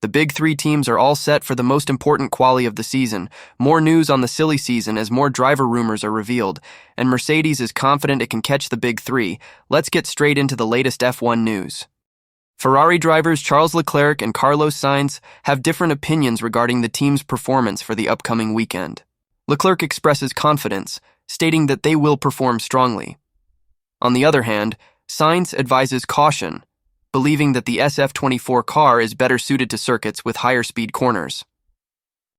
The big three teams are all set for the most important quali of the season. More news on the silly season as more driver rumors are revealed, and Mercedes is confident it can catch the big three. Let's get straight into the latest F1 news. Ferrari drivers Charles Leclerc and Carlos Sainz have different opinions regarding the team's performance for the upcoming weekend. Leclerc expresses confidence, stating that they will perform strongly. On the other hand, Sainz advises caution, believing that the SF24 car is better suited to circuits with higher speed corners.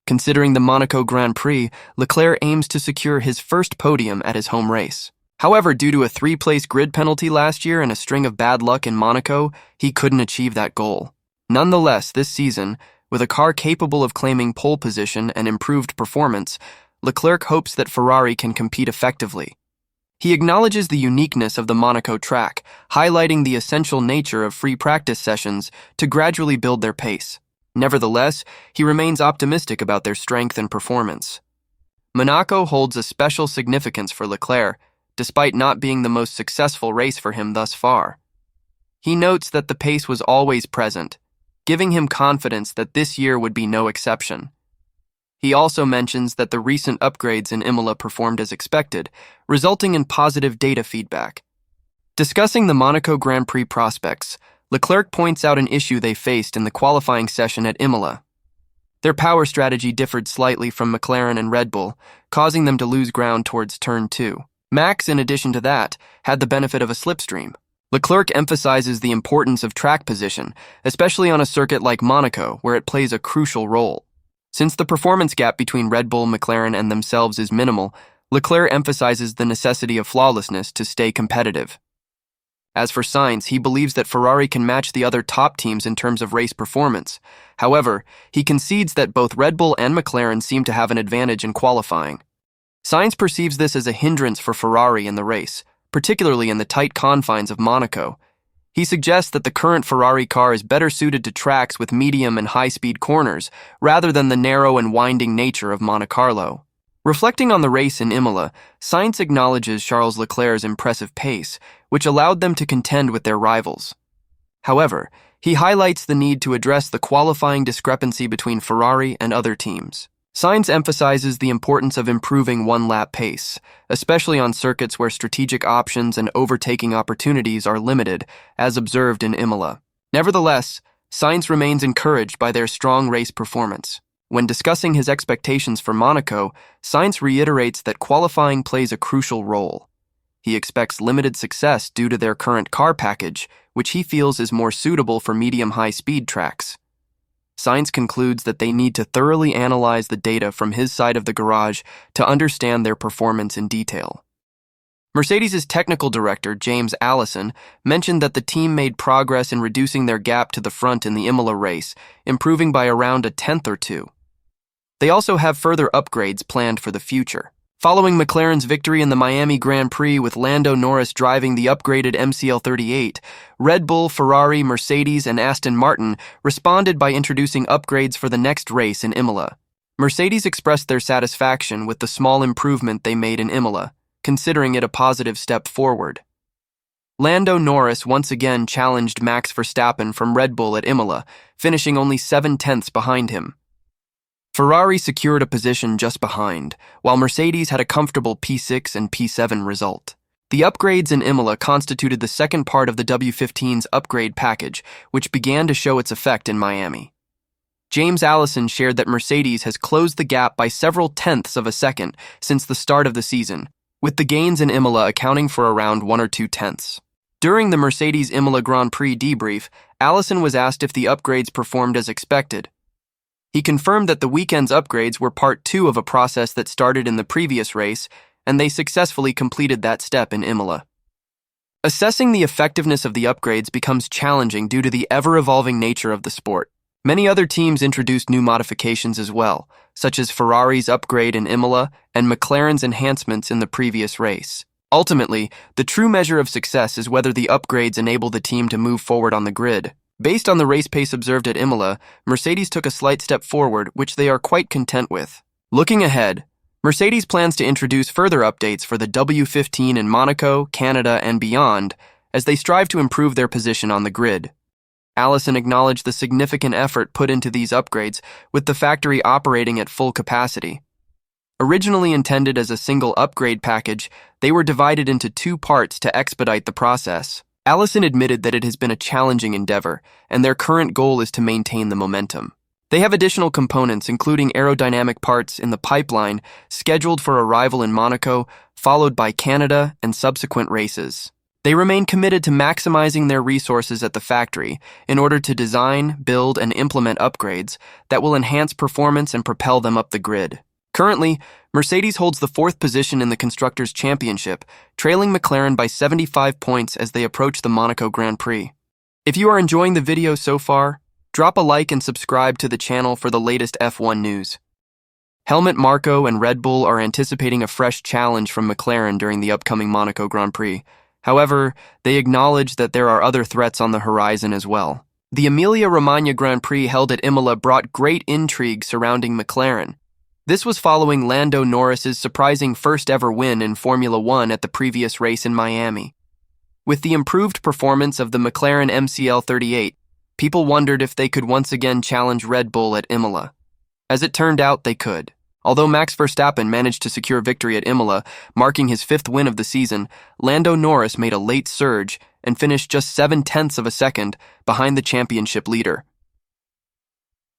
Considering the Monaco Grand Prix, Leclerc aims to secure his first podium at his home race. However, due to a 3-place grid penalty last year and a string of bad luck in Monaco, he couldn't achieve that goal. Nonetheless, this season, with a car capable of claiming pole position and improved performance, Leclerc hopes that Ferrari can compete effectively. He acknowledges the uniqueness of the Monaco track, highlighting the essential nature of free practice sessions to gradually build their pace. Nevertheless, he remains optimistic about their strength and performance. Monaco holds a special significance for Leclerc, despite not being the most successful race for him thus far. He notes that the pace was always present, giving him confidence that this year would be no exception. He also mentions that the recent upgrades in Imola performed as expected, resulting in positive data feedback. Discussing the Monaco Grand Prix prospects, Leclerc points out an issue they faced in the qualifying session at Imola. Their power strategy differed slightly from McLaren and Red Bull, causing them to lose ground towards Turn 2. Max, in addition to that, had the benefit of a slipstream. Leclerc emphasizes the importance of track position, especially on a circuit like Monaco, where it plays a crucial role. Since the performance gap between Red Bull, McLaren, and themselves is minimal, Leclerc emphasizes the necessity of flawlessness to stay competitive. As for Sainz, he believes that Ferrari can match the other top teams in terms of race performance. However, he concedes that both Red Bull and McLaren seem to have an advantage in qualifying. Sainz perceives this as a hindrance for Ferrari in the race, particularly in the tight confines of Monaco. He suggests that the current Ferrari car is better suited to tracks with medium and high-speed corners, rather than the narrow and winding nature of Monte Carlo. Reflecting on the race in Imola, Sainz acknowledges Charles Leclerc's impressive pace, which allowed them to contend with their rivals. However, he highlights the need to address the qualifying discrepancy between Ferrari and other teams. Sainz emphasizes the importance of improving one-lap pace, especially on circuits where strategic options and overtaking opportunities are limited, as observed in Imola. Nevertheless, Sainz remains encouraged by their strong race performance. When discussing his expectations for Monaco, Sainz reiterates that qualifying plays a crucial role. He expects limited success due to their current car package, which he feels is more suitable for medium-high-speed tracks. Sainz concludes that they need to thoroughly analyze the data from his side of the garage to understand their performance in detail. Mercedes' technical director, James Allison, mentioned that the team made progress in reducing their gap to the front in the Imola race, improving by around a tenth or two. They also have further upgrades planned for the future. Following McLaren's victory in the Miami Grand Prix with Lando Norris driving the upgraded MCL38, Red Bull, Ferrari, Mercedes, and Aston Martin responded by introducing upgrades for the next race in Imola. Mercedes expressed their satisfaction with the small improvement they made in Imola, considering it a positive step forward. Lando Norris once again challenged Max Verstappen from Red Bull at Imola, finishing only 7/10 behind him. Ferrari secured a position just behind, while Mercedes had a comfortable P6 and P7 result. The upgrades in Imola constituted the second part of the W15's upgrade package, which began to show its effect in Miami. James Allison shared that Mercedes has closed the gap by several tenths of a second since the start of the season, with the gains in Imola accounting for around 1 or 2 tenths. During the Mercedes Imola Grand Prix debrief, Allison was asked if the upgrades performed as expected. He confirmed that the weekend's upgrades were part 2 of a process that started in the previous race, and they successfully completed that step in Imola. Assessing the effectiveness of the upgrades becomes challenging due to the ever-evolving nature of the sport. Many other teams introduced new modifications as well, such as Ferrari's upgrade in Imola and McLaren's enhancements in the previous race. Ultimately, the true measure of success is whether the upgrades enable the team to move forward on the grid. Based on the race pace observed at Imola, Mercedes took a slight step forward, which they are quite content with. Looking ahead, Mercedes plans to introduce further updates for the W15 in Monaco, Canada, and beyond, as they strive to improve their position on the grid. Allison acknowledged the significant effort put into these upgrades, with the factory operating at full capacity. Originally intended as a single upgrade package, they were divided into two parts to expedite the process. Allison admitted that it has been a challenging endeavor, and their current goal is to maintain the momentum. They have additional components, including aerodynamic parts, in the pipeline, scheduled for arrival in Monaco, followed by Canada and subsequent races. They remain committed to maximizing their resources at the factory in order to design, build, and implement upgrades that will enhance performance and propel them up the grid. Currently, Mercedes holds the fourth position in the Constructors' Championship, trailing McLaren by 75 points as they approach the Monaco Grand Prix. If you are enjoying the video so far, drop a like and subscribe to the channel for the latest F1 news. Helmut Marko and Red Bull are anticipating a fresh challenge from McLaren during the upcoming Monaco Grand Prix. However, they acknowledge that there are other threats on the horizon as well. The Emilia-Romagna Grand Prix held at Imola brought great intrigue surrounding McLaren. This was following Lando Norris's surprising first-ever win in Formula One at the previous race in Miami. With the improved performance of the McLaren MCL38, people wondered if they could once again challenge Red Bull at Imola. As it turned out, they could. Although Max Verstappen managed to secure victory at Imola, marking his fifth win of the season, Lando Norris made a late surge and finished just 0.7 of a second behind the championship leader.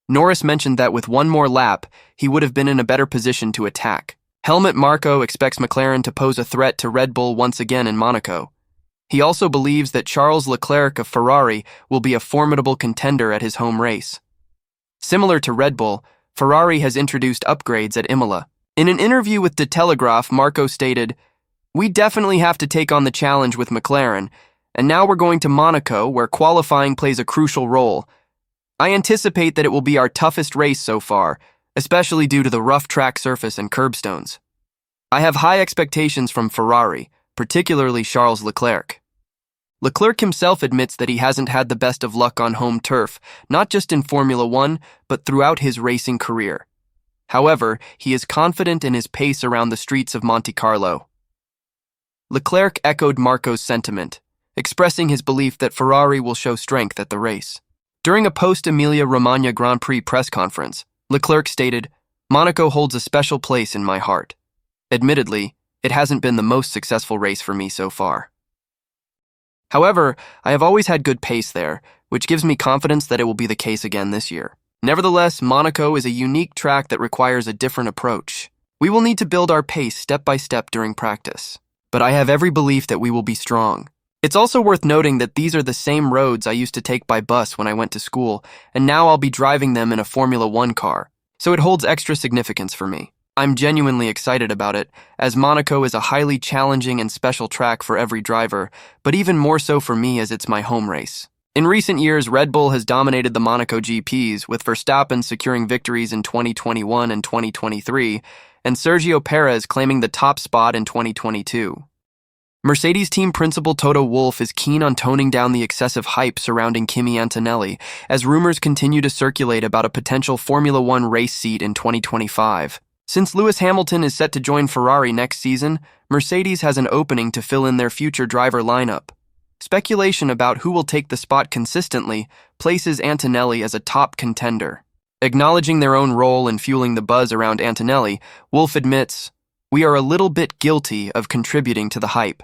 Norris mentioned that with one more lap, he would have been in a better position to attack. Helmut Marko expects McLaren to pose a threat to Red Bull once again in Monaco. He also believes that Charles Leclerc of Ferrari will be a formidable contender at his home race. Similar to Red Bull, Ferrari has introduced upgrades at Imola. In an interview with De Telegraph, Marko stated, "We definitely have to take on the challenge with McLaren, and now we're going to Monaco, where qualifying plays a crucial role. I anticipate that it will be our toughest race so far, especially due to the rough track surface and curbstones. I have high expectations from Ferrari, particularly Charles Leclerc." Leclerc himself admits that he hasn't had the best of luck on home turf, not just in Formula One, but throughout his racing career. However, he is confident in his pace around the streets of Monte Carlo. Leclerc echoed Marko's sentiment, expressing his belief that Ferrari will show strength at the race. During a post-Emilia-Romagna Grand Prix press conference, Leclerc stated, "Monaco holds a special place in my heart. Admittedly, it hasn't been the most successful race for me so far. However, I have always had good pace there, which gives me confidence that it will be the case again this year. Nevertheless, Monaco is a unique track that requires a different approach. We will need to build our pace step by step during practice. But I have every belief that we will be strong." It's also worth noting that these are the same roads I used to take by bus when I went to school, and now I'll be driving them in a Formula One car, so it holds extra significance for me. I'm genuinely excited about it, as Monaco is a highly challenging and special track for every driver, but even more so for me as it's my home race. In recent years, Red Bull has dominated the Monaco GPs, with Verstappen securing victories in 2021 and 2023, and Sergio Perez claiming the top spot in 2022. Mercedes team principal Toto Wolff is keen on toning down the excessive hype surrounding Kimi Antonelli, as rumors continue to circulate about a potential Formula One race seat in 2025. Since Lewis Hamilton is set to join Ferrari next season, Mercedes has an opening to fill in their future driver lineup. Speculation about who will take the spot consistently places Antonelli as a top contender. Acknowledging their own role in fueling the buzz around Antonelli, Wolff admits, "We are a little bit guilty of contributing to the hype."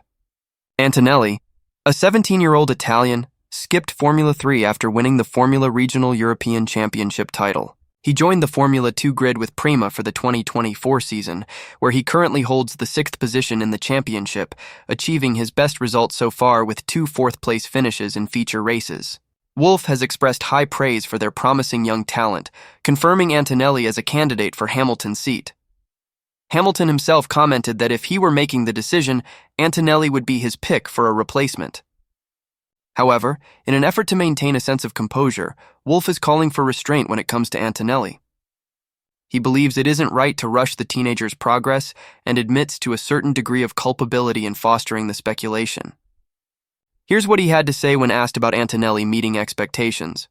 Antonelli, a 17-year-old Italian, skipped Formula 3 after winning the Formula Regional European Championship title. He joined the Formula 2 grid with Prima for the 2024 season, where he currently holds the 6th position in the championship, achieving his best result so far with 2 fourth-place finishes in feature races. Wolff has expressed high praise for their promising young talent, confirming Antonelli as a candidate for Hamilton's seat. Hamilton himself commented that if he were making the decision, Antonelli would be his pick for a replacement. However, in an effort to maintain a sense of composure, Wolff is calling for restraint when it comes to Antonelli. He believes it isn't right to rush the teenager's progress and admits to a certain degree of culpability in fostering the speculation. Here's what he had to say when asked about Antonelli meeting expectations.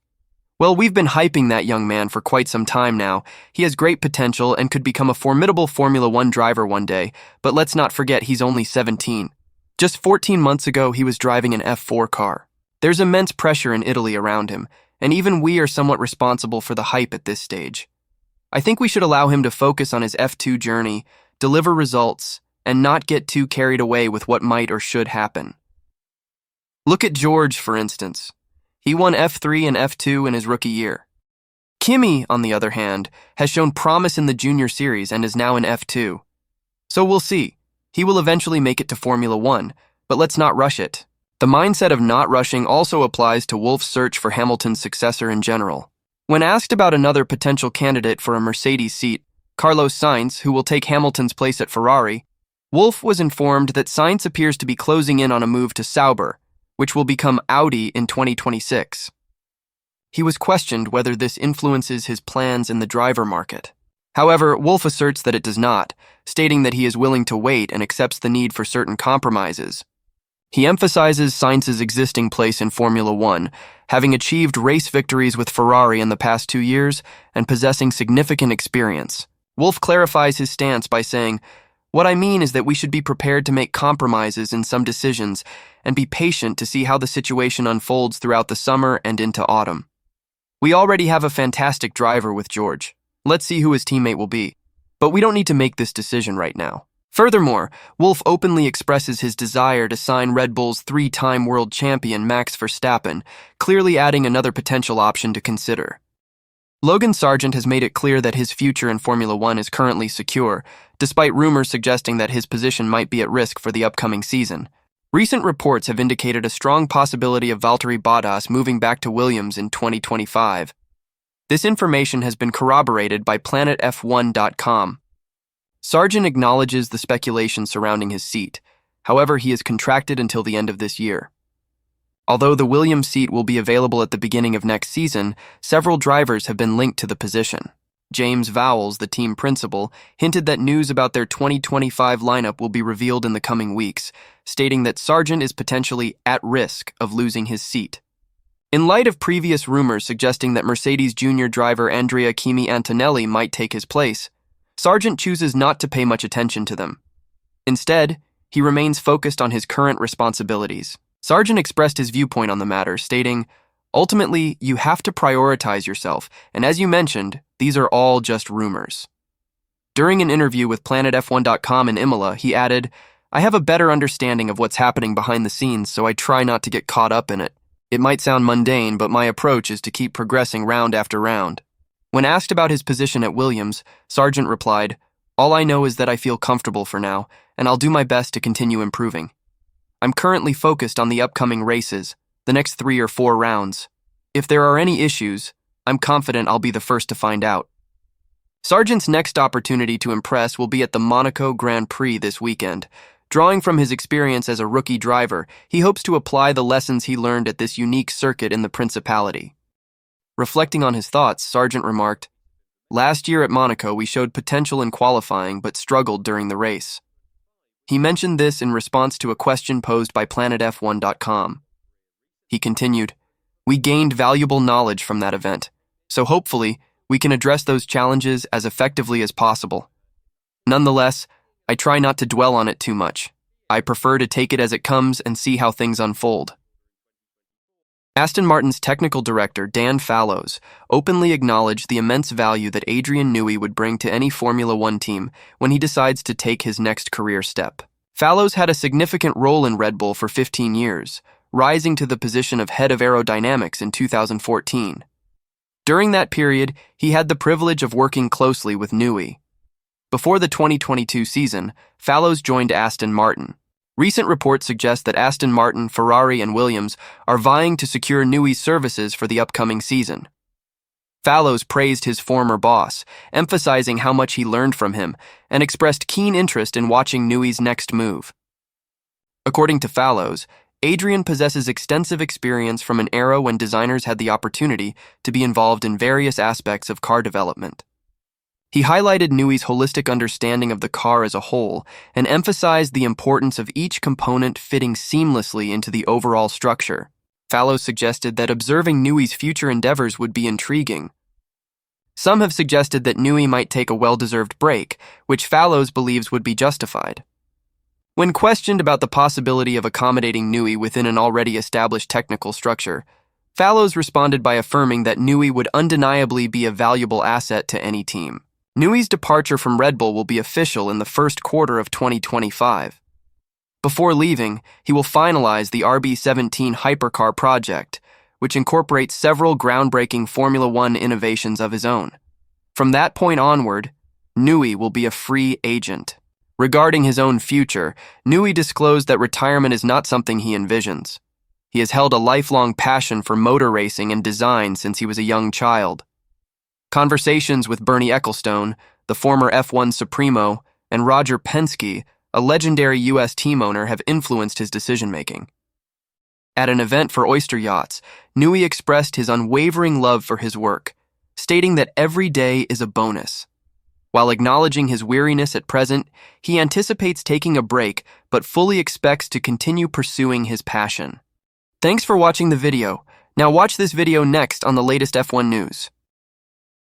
"Well, we've been hyping that young man for quite some time now. He has great potential and could become a formidable Formula One driver one day, but let's not forget he's only 17. Just 14 months ago, he was driving an F4 car. There's immense pressure in Italy around him, and even we are somewhat responsible for the hype at this stage. I think we should allow him to focus on his F2 journey, deliver results, and not get too carried away with what might or should happen. Look at George, for instance. He won F3 and F2 in his rookie year. Kimi, on the other hand, has shown promise in the junior series and is now in F2. So we'll see. He will eventually make it to Formula One, but let's not rush it. The mindset of not rushing also applies to Wolff's search for Hamilton's successor in general. When asked about another potential candidate for a Mercedes seat, Carlos Sainz, who will take Hamilton's place at Ferrari, Wolff was informed that Sainz appears to be closing in on a move to Sauber, which will become Audi in 2026. He was questioned whether this influences his plans in the driver market. However, Wolff asserts that it does not, stating that he is willing to wait and accepts the need for certain compromises. He emphasizes Sainz's existing place in Formula One, having achieved race victories with Ferrari in the past 2 years and possessing significant experience. Wolff clarifies his stance by saying, "What I mean is that we should be prepared to make compromises in some decisions and be patient to see how the situation unfolds throughout the summer and into autumn. We already have a fantastic driver with George. Let's see who his teammate will be. But we don't need to make this decision right now." Furthermore, Wolff openly expresses his desire to sign Red Bull's 3-time world champion Max Verstappen, clearly adding another potential option to consider. Logan Sargeant has made it clear that his future in Formula One is currently secure, despite rumors suggesting that his position might be at risk for the upcoming season. Recent reports have indicated a strong possibility of Valtteri Bottas moving back to Williams in 2025. This information has been corroborated by PlanetF1.com. Sargeant acknowledges the speculation surrounding his seat. However, he is contracted until the end of this year. Although the Williams seat will be available at the beginning of next season, several drivers have been linked to the position. James Vowles, the team principal, hinted that news about their 2025 lineup will be revealed in the coming weeks, stating that Sargeant is potentially at risk of losing his seat. In light of previous rumors suggesting that Mercedes junior driver Andrea Kimi Antonelli might take his place, Sargeant chooses not to pay much attention to them. Instead, he remains focused on his current responsibilities. Sargeant expressed his viewpoint on the matter, stating, "Ultimately, you have to prioritize yourself, and as you mentioned, these are all just rumors." During an interview with PlanetF1.com in Imola, he added, "I have a better understanding of what's happening behind the scenes, so I try not to get caught up in it. It might sound mundane, but my approach is to keep progressing round after round." When asked about his position at Williams, Sargeant replied, "All I know is that I feel comfortable for now, and I'll do my best to continue improving. I'm currently focused on the upcoming races, the next 3 or 4 rounds. If there are any issues, I'm confident I'll be the first to find out." Sargeant's next opportunity to impress will be at the Monaco Grand Prix this weekend. Drawing from his experience as a rookie driver, he hopes to apply the lessons he learned at this unique circuit in the Principality. Reflecting on his thoughts, Sargeant remarked, "Last year at Monaco, we showed potential in qualifying but struggled during the race." He mentioned this in response to a question posed by PlanetF1.com. He continued, "We gained valuable knowledge from that event, so hopefully we can address those challenges as effectively as possible. Nonetheless, I try not to dwell on it too much. I prefer to take it as it comes and see how things unfold." Aston Martin's technical director, Dan Fallows, openly acknowledged the immense value that Adrian Newey would bring to any Formula One team when he decides to take his next career step. Fallows had a significant role in Red Bull for 15 years, rising to the position of head of aerodynamics in 2014. During that period, he had the privilege of working closely with Newey. Before the 2022 season, Fallows joined Aston Martin. Recent reports suggest that Aston Martin, Ferrari, and Williams are vying to secure Newey's services for the upcoming season. Fallows praised his former boss, emphasizing how much he learned from him, and expressed keen interest in watching Newey's next move. According to Fallows, Adrian possesses extensive experience from an era when designers had the opportunity to be involved in various aspects of car development. He highlighted Newey's holistic understanding of the car as a whole and emphasized the importance of each component fitting seamlessly into the overall structure. Fallows suggested that observing Newey's future endeavors would be intriguing. Some have suggested that Newey might take a well-deserved break, which Fallows believes would be justified. When questioned about the possibility of accommodating Newey within an already established technical structure, Fallows responded by affirming that Newey would undeniably be a valuable asset to any team. Newey's departure from Red Bull will be official in the first quarter of 2025. Before leaving, he will finalize the RB17 hypercar project, which incorporates several groundbreaking Formula One innovations of his own. From that point onward, Newey will be a free agent. Regarding his own future, Newey disclosed that retirement is not something he envisions. He has held a lifelong passion for motor racing and design since he was a young child. Conversations with Bernie Ecclestone, the former F1 Supremo, and Roger Penske, a legendary U.S. team owner, have influenced his decision-making. At an event for Oyster Yachts, Newey expressed his unwavering love for his work, stating that every day is a bonus. While acknowledging his weariness at present, he anticipates taking a break but fully expects to continue pursuing his passion. Thanks for watching the video. Now watch this video next on the latest F1 news.